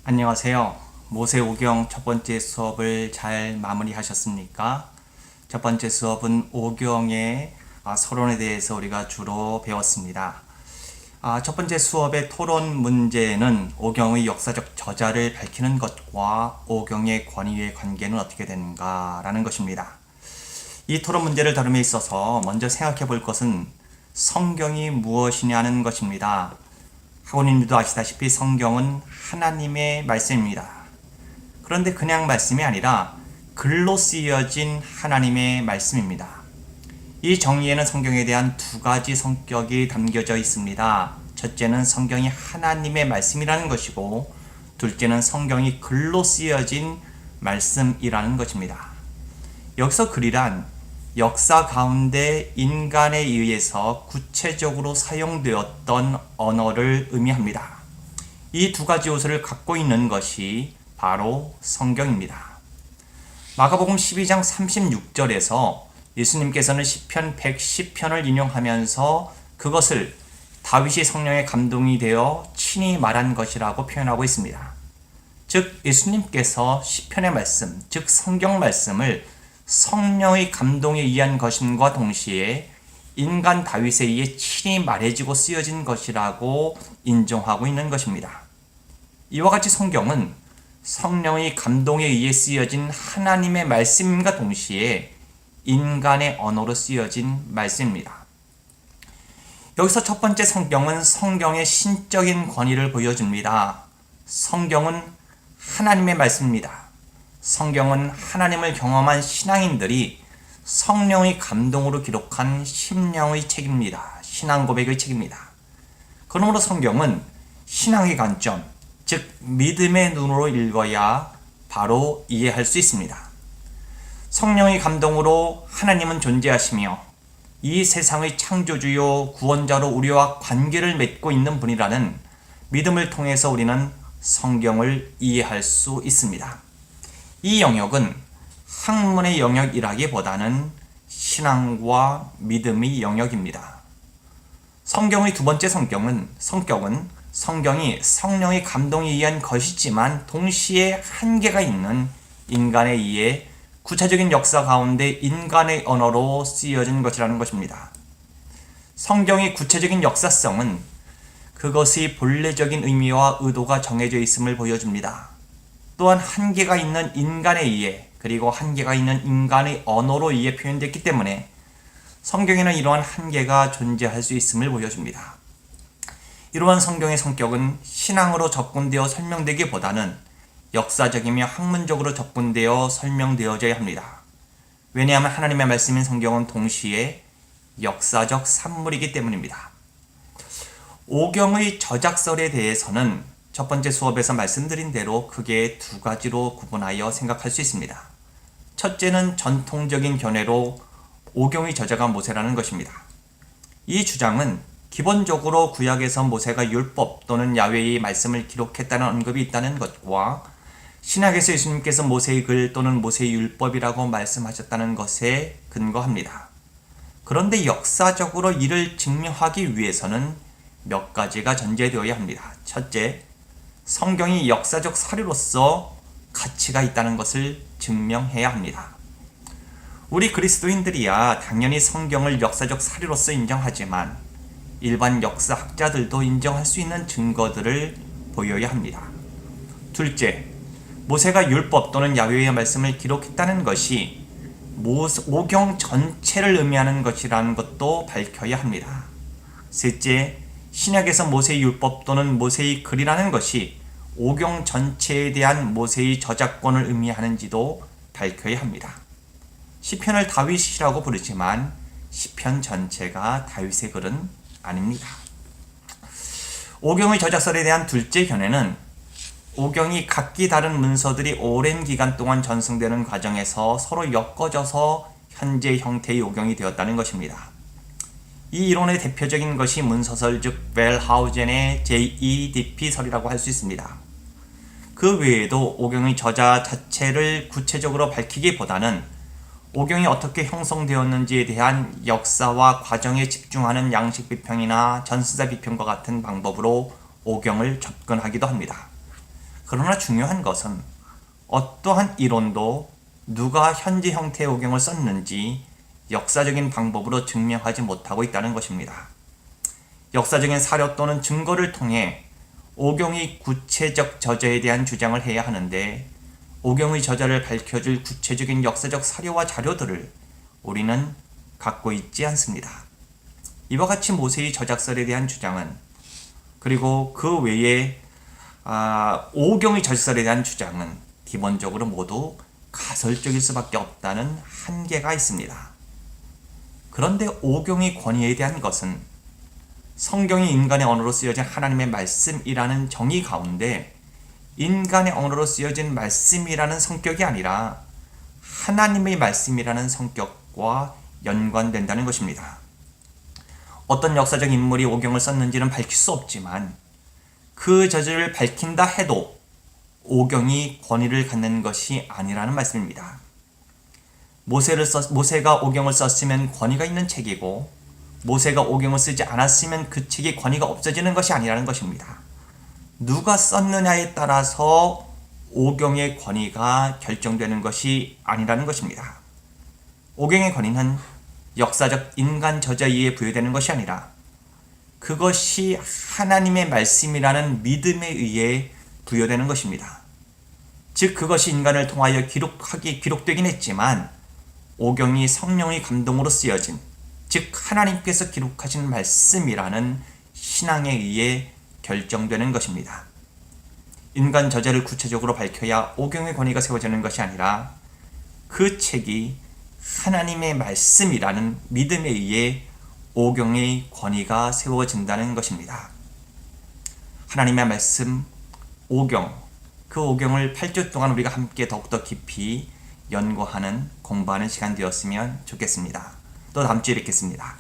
안녕하세요. 모세오경 첫 번째 수업을 잘 마무리하셨습니까? 첫 번째 수업은 오경의 서론에 대해서 우리가 주로 배웠습니다. 첫 번째 수업의 토론 문제는 오경의 역사적 저자를 밝히는 것과 오경의 권위의 관계는 어떻게 되는가라는 것입니다. 이 토론 문제를 다룸에 있어서 먼저 생각해 볼 것은 성경이 무엇이냐는 것입니다. 학원인들도 아시다시피 성경은 하나님의 말씀입니다. 그런데 그냥 말씀이 아니라 글로 쓰여진 하나님의 말씀입니다. 이 정의에는 성경에 대한 두 가지 성격이 담겨져 있습니다. 첫째는 성경이 하나님의 말씀이라는 것이고, 둘째는 성경이 글로 쓰여진 말씀이라는 것입니다. 여기서 글이란 역사 가운데 인간에 의해서 구체적으로 사용되었던 언어를 의미합니다. 이 두 가지 요소를 갖고 있는 것이 바로 성경입니다. 마가복음 12장 36절에서 예수님께서는 시편 110편을 인용하면서 그것을 다윗이 성령의 감동이 되어 친히 말한 것이라고 표현하고 있습니다. 즉 예수님께서 시편의 말씀, 즉 성경 말씀을 성령의 감동에 의한 것임과 동시에 인간 다윗에 의해 친히 말해지고 쓰여진 것이라고 인정하고 있는 것입니다. 이와 같이 성경은 성령의 감동에 의해 쓰여진 하나님의 말씀과 동시에 인간의 언어로 쓰여진 말씀입니다. 여기서 첫 번째 성경은 성경의 신적인 권위를 보여줍니다. 성경은 하나님의 말씀입니다. 성경은 하나님을 경험한 신앙인들이 성령의 감동으로 기록한 심령의 책입니다. 신앙 고백의 책입니다. 그러므로 성경은 신앙의 관점, 즉 믿음의 눈으로 읽어야 바로 이해할 수 있습니다. 성령의 감동으로 하나님은 존재하시며 이 세상의 창조주요 구원자로 우리와 관계를 맺고 있는 분이라는 믿음을 통해서 우리는 성경을 이해할 수 있습니다. 이 영역은 학문의 영역이라기보다는 신앙과 믿음의 영역입니다. 성경의 두 번째 성격은 성경이 성령의 감동에 의한 것이지만 동시에 한계가 있는 인간에 의해 구체적인 역사 가운데 인간의 언어로 쓰여진 것이라는 것입니다. 성경의 구체적인 역사성은 그것의 본래적인 의미와 의도가 정해져 있음을 보여줍니다. 또한 한계가 있는 인간에 의해 그리고 한계가 있는 인간의 언어로 의해 표현됐기 때문에 성경에는 이러한 한계가 존재할 수 있음을 보여줍니다. 이러한 성경의 성격은 신앙으로 접근되어 설명되기보다는 역사적이며 학문적으로 접근되어 설명되어져야 합니다. 왜냐하면 하나님의 말씀인 성경은 동시에 역사적 산물이기 때문입니다. 오경의 저작설에 대해서는 첫 번째 수업에서 말씀드린 대로 크게 두 가지로 구분하여 생각할 수 있습니다. 첫째는 전통적인 견해로 오경의 저자가 모세라는 것입니다. 이 주장은 기본적으로 구약에서 모세가 율법 또는 야훼의 말씀을 기록했다는 언급이 있다는 것과 신약에서 예수님께서 모세의 글 또는 모세의 율법이라고 말씀하셨다는 것에 근거합니다. 그런데 역사적으로 이를 증명하기 위해서는 몇 가지가 전제되어야 합니다. 첫째, 성경이 역사적 사료로서 가치가 있다는 것을 증명해야 합니다. 우리 그리스도인들이야 당연히 성경을 역사적 사료로서 인정하지만 일반 역사학자들도 인정할 수 있는 증거들을 보여야 합니다. 둘째, 모세가 율법 또는 야훼의 말씀을 기록했다는 것이 오경 전체를 의미하는 것이라는 것도 밝혀야 합니다. 셋째, 신약에서 모세의 율법 또는 모세의 글이라는 것이 오경 전체에 대한 모세의 저작권을 의미하는지도 밝혀야 합니다. 시편을 다윗이라고 부르지만 시편 전체가 다윗의 글은 아닙니다. 오경의 저작설에 대한 둘째 견해는 오경이 각기 다른 문서들이 오랜 기간 동안 전승되는 과정에서 서로 엮어져서 현재 형태의 오경이 되었다는 것입니다. 이 이론의 대표적인 것이 문서설 즉 웰하우젠의 JEDP설이라고 할 수 있습니다. 그 외에도 오경의 저자 자체를 구체적으로 밝히기보다는 오경이 어떻게 형성되었는지에 대한 역사와 과정에 집중하는 양식 비평이나 전스자 비평과 같은 방법으로 오경을 접근하기도 합니다. 그러나 중요한 것은 어떠한 이론도 누가 현재 형태의 오경을 썼는지 역사적인 방법으로 증명하지 못하고 있다는 것입니다. 역사적인 사료 또는 증거를 통해 오경의 구체적 저자에 대한 주장을 해야 하는데 오경의 저자를 밝혀줄 구체적인 역사적 사료와 자료들을 우리는 갖고 있지 않습니다. 이와 같이 모세의 저작설에 대한 주장은 그리고 그 외에 오경의 저작설에 대한 주장은 기본적으로 모두 가설적일 수밖에 없다는 한계가 있습니다. 그런데 오경의 권위에 대한 것은 성경이 인간의 언어로 쓰여진 하나님의 말씀이라는 정의 가운데 인간의 언어로 쓰여진 말씀이라는 성격이 아니라 하나님의 말씀이라는 성격과 연관된다는 것입니다. 어떤 역사적 인물이 오경을 썼는지는 밝힐 수 없지만 그 저자를 밝힌다 해도 오경이 권위를 갖는 것이 아니라는 말씀입니다. 모세가 오경을 썼으면 권위가 있는 책이고 모세가 오경을 쓰지 않았으면 그 책이 권위가 없어지는 것이 아니라는 것입니다. 누가 썼느냐에 따라서 오경의 권위가 결정되는 것이 아니라는 것입니다. 오경의 권위는 역사적 인간 저자에 의해 부여되는 것이 아니라 그것이 하나님의 말씀이라는 믿음에 의해 부여되는 것입니다. 즉 그것이 인간을 통하여 기록되긴 했지만 오경이 성령의 감동으로 쓰여진 즉 하나님께서 기록하신 말씀이라는 신앙에 의해 결정되는 것입니다. 인간 저자를 구체적으로 밝혀야 오경의 권위가 세워지는 것이 아니라 그 책이 하나님의 말씀이라는 믿음에 의해 오경의 권위가 세워진다는 것입니다. 하나님의 말씀, 오경, 그 오경을 8주 동안 우리가 함께 더욱더 깊이 연구하는 공부하는 시간 되었으면 좋겠습니다. 또 다음 주에 뵙겠습니다.